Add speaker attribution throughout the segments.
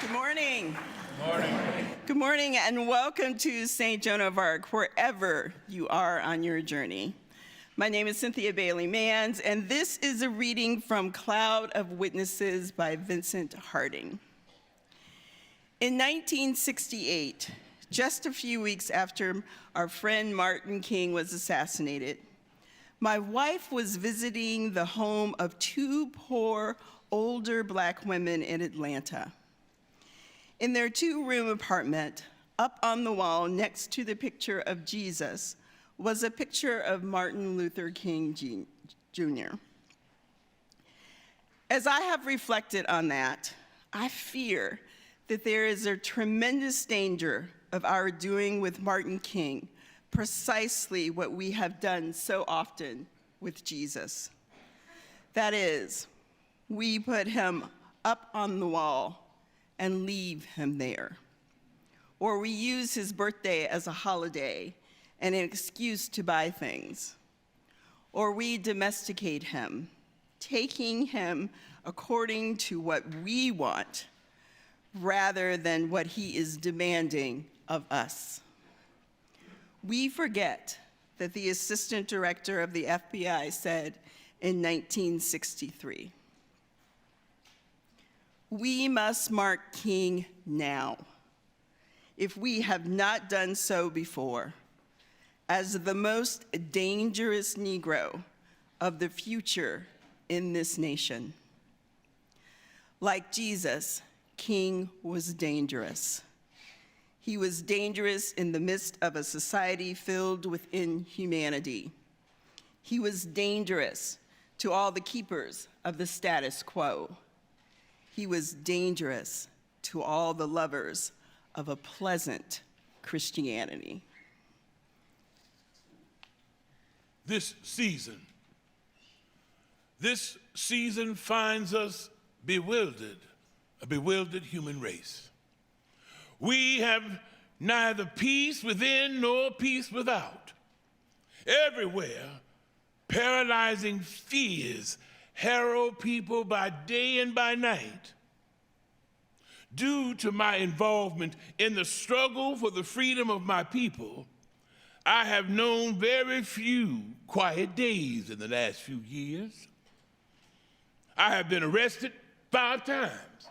Speaker 1: Good morning.
Speaker 2: Morning.
Speaker 1: Good morning and welcome to St. Joan of Arc, wherever you are on your journey. My name is Cynthia Bailey Manns, and this is a reading from Cloud of Witnesses by Vincent Harding. In 1968, just a few weeks after our friend Martin King was assassinated, my wife was visiting the home of two poor, older Black women in Atlanta. In their two-room apartment, up on the wall next to the picture of Jesus was a picture of Martin Luther King Jr. As I have reflected on that, I fear that there is a tremendous danger of our doing with Martin King precisely what we have done so often with Jesus. That is, we put him up on the wall and leave him there. Or we use his birthday as a holiday and an excuse to buy things. Or we domesticate him, taking him according to what we want rather than what he is demanding of us. We forget that the assistant director of the FBI said in 1963, "We must mark King now, if we have not done so before, as the most dangerous Negro of the future in this nation." Like Jesus, King was dangerous. He was dangerous in the midst of a society filled with inhumanity. He was dangerous to all the keepers of the status quo. He was dangerous to all the lovers of a pleasant Christianity.
Speaker 2: This season finds us bewildered, a bewildered human race. We have neither peace within nor peace without. Everywhere, paralyzing fears harrow people by day and by night. Due to my involvement in the struggle for the freedom of my people, I have known very few quiet days in the last few years. I have been arrested 5 times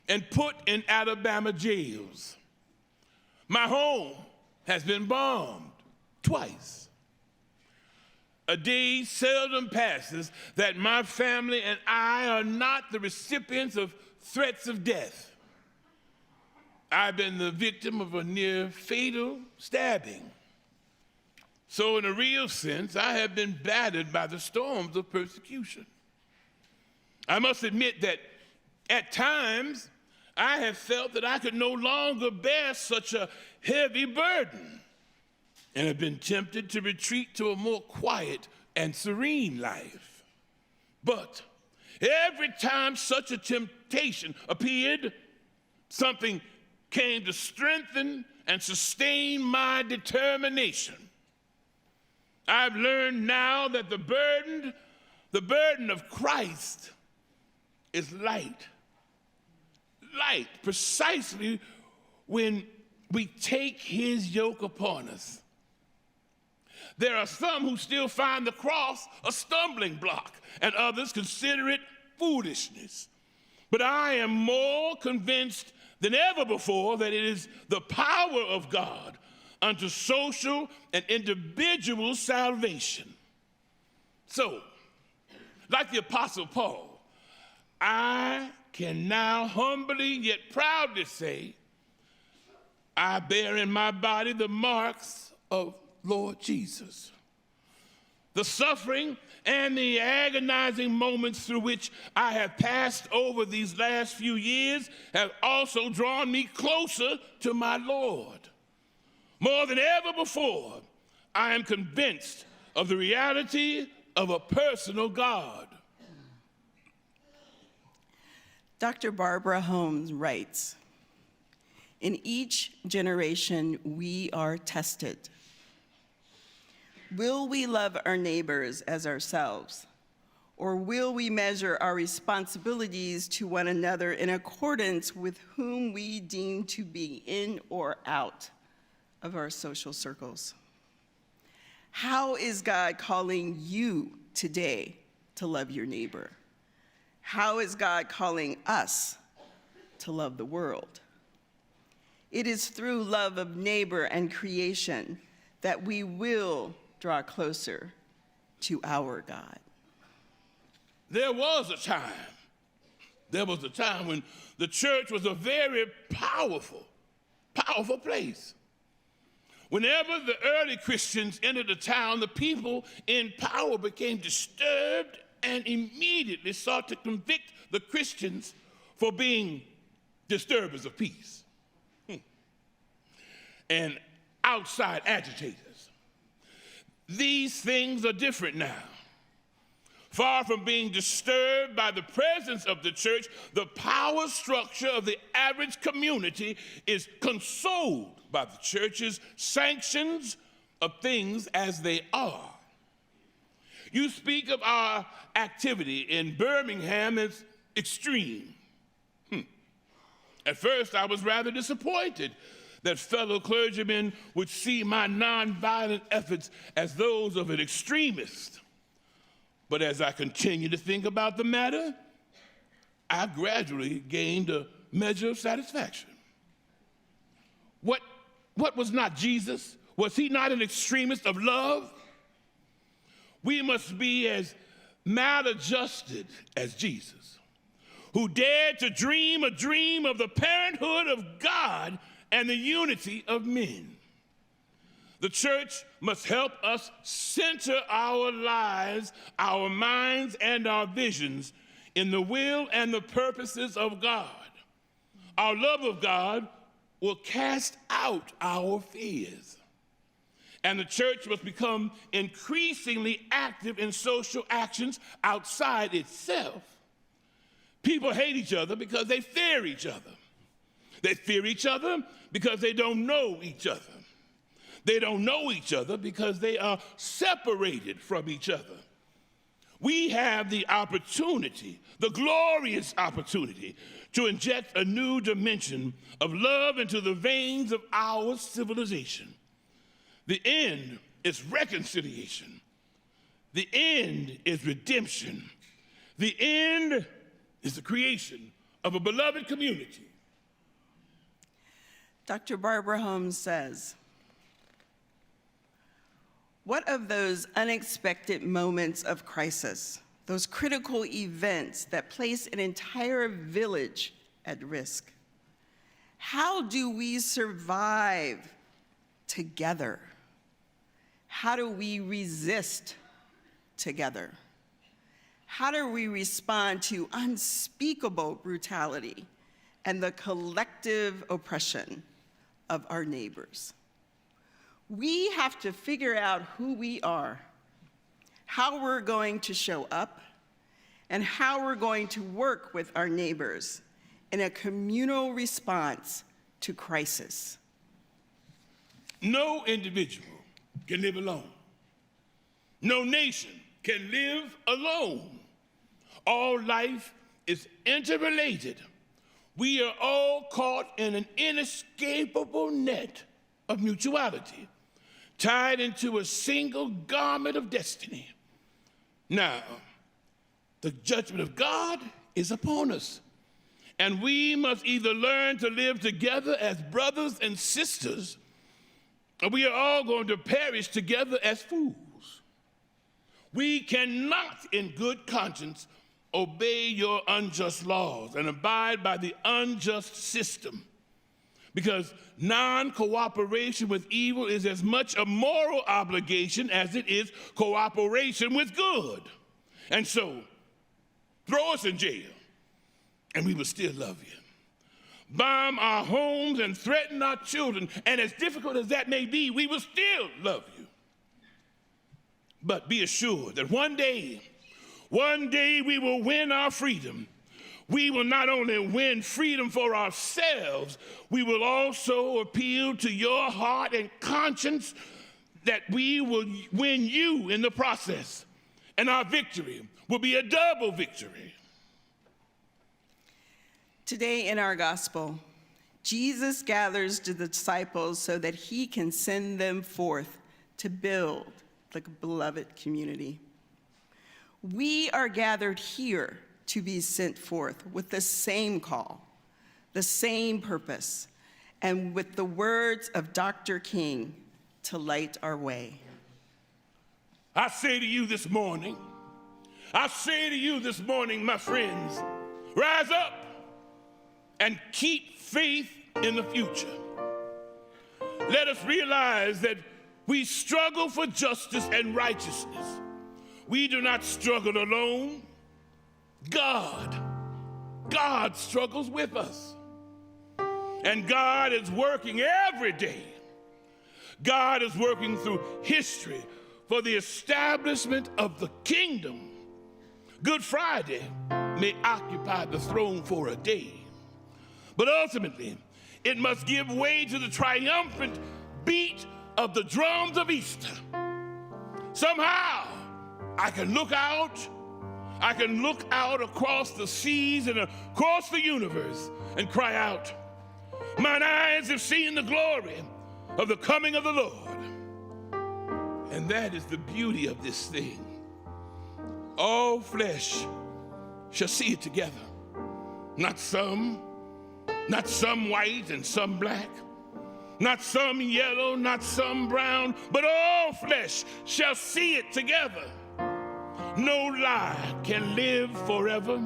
Speaker 2: and put in Alabama jails. My home has been bombed twice. A day seldom passes that my family and I are not the recipients of threats of death. I've been the victim of a near fatal stabbing. So in a real sense, I have been battered by the storms of persecution. I must admit that at times, I have felt that I could no longer bear such a heavy burden and have been tempted to retreat to a more quiet and serene life. But every time such a temptation appeared, something came to strengthen and sustain my determination. I've learned now that the burden of Christ is light. Light, precisely when we take his yoke upon us. There are some who still find the cross a stumbling block, and others consider it foolishness. But I am more convinced than ever before that it is the power of God unto social and individual salvation. So, like the Apostle Paul, I can now humbly yet proudly say, I bear in my body the marks of Lord Jesus. The suffering and the agonizing moments through which I have passed over these last few years have also drawn me closer to my Lord. More than ever before, I am convinced of the reality of a personal God.
Speaker 1: Dr. Barbara Holmes writes, "In each generation, we are tested. Will we love our neighbors as ourselves, Or will we measure our responsibilities to one another in accordance with whom we deem to be in or out of our social circles? How is God calling you today to love your neighbor? How is God calling us to love the world? It is through love of neighbor and creation that we will draw closer to our God.
Speaker 2: There was a time when the church was a very powerful place. Whenever the early Christians entered a town, the people in power became disturbed and immediately sought to convict the Christians for being disturbers of peace and outside agitators. These things are different now. Far from being disturbed by the presence of the church, the power structure of the average community is consoled by the church's sanctions of things as they are. You speak of our activity in Birmingham as extreme. At first, I was rather disappointed that fellow clergymen would see my nonviolent efforts as those of an extremist. But as I continue to think about the matter, I gradually gained a measure of satisfaction. What was not Jesus? Was he not an extremist of love? We must be as maladjusted as Jesus, who dared to dream a dream of the parenthood of God and the unity of men. The church must help us center our lives, our minds, and our visions in the will and the purposes of God. Our love of God will cast out our fears. And the church must become increasingly active in social actions outside itself. People hate each other because they fear each other. They fear each other because they don't know each other. They don't know each other because they are separated from each other. We have the opportunity, the glorious opportunity, to inject a new dimension of love into the veins of our civilization. The end is reconciliation. The end is redemption. The end is the creation of a beloved community.
Speaker 1: Dr. Barbara Holmes says, what of those unexpected moments of crisis, those critical events that place an entire village at risk? How do we survive together? How do we resist together? How do we respond to unspeakable brutality and the collective oppression of our neighbors? We have to figure out who we are, how we're going to show up, and how we're going to work with our neighbors in a communal response to crisis.
Speaker 2: No individual can live alone. No nation can live alone. All life is interrelated. We are all caught in an inescapable net of mutuality, tied into a single garment of destiny. Now, the judgment of God is upon us, and we must either learn to live together as brothers and sisters, or we are all going to perish together as fools. We cannot, in good conscience, obey your unjust laws and abide by the unjust system, because non-cooperation with evil is as much a moral obligation as it is cooperation with good. And so, throw us in jail, and we will still love you. Bomb our homes and threaten our children, and as difficult as that may be, we will still love you. But be assured that one day we will win our freedom. We will not only win freedom for ourselves, we will also appeal to your heart and conscience that we will win you in the process. and our victory will be a double victory.
Speaker 1: Today in our gospel, Jesus gathers the disciples so that he can send them forth to build the beloved community. We are gathered here to be sent forth with the same call, the same purpose, and with the words of Dr. King to light our way.
Speaker 2: I say to you this morning, my friends, rise up and keep faith in the future. Let us realize that we struggle for justice and righteousness. We do not struggle alone. God struggles with us. And God is working every day. God is working through history for the establishment of the kingdom. Good Friday may occupy the throne for a day, but ultimately it must give way to the triumphant beat of the drums of Easter. Somehow I can look out across the seas and across the universe and cry out, mine eyes have seen the glory of the coming of the Lord. And that is the beauty of this thing. All flesh shall see it together. Not some white and some black, not some yellow, not some brown, but all flesh shall see it together. No lie can live forever.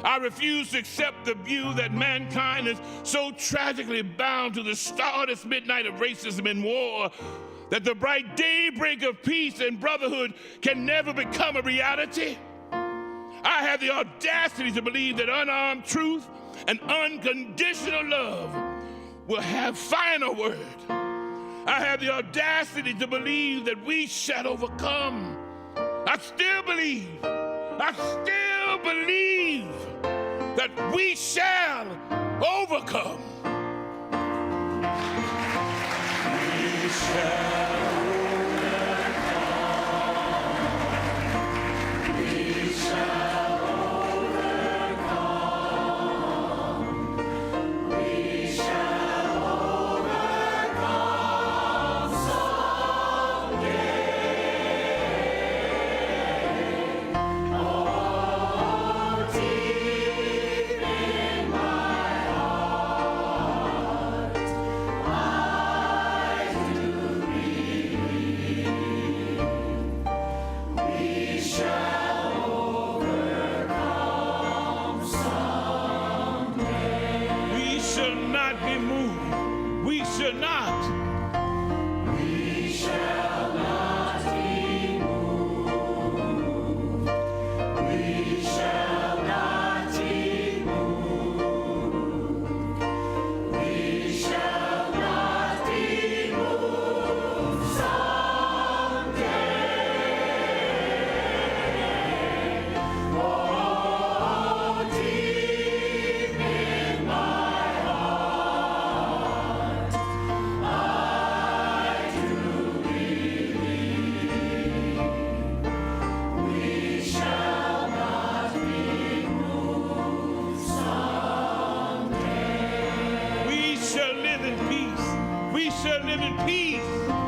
Speaker 2: I refuse to accept the view that mankind is so tragically bound to the stardust midnight of racism and war that the bright daybreak of peace and brotherhood can never become a reality. I have the audacity to believe that unarmed truth and unconditional love will have final word. I have the audacity to believe that we shall overcome. I still believe that we shall overcome. We shall. We shall live in peace.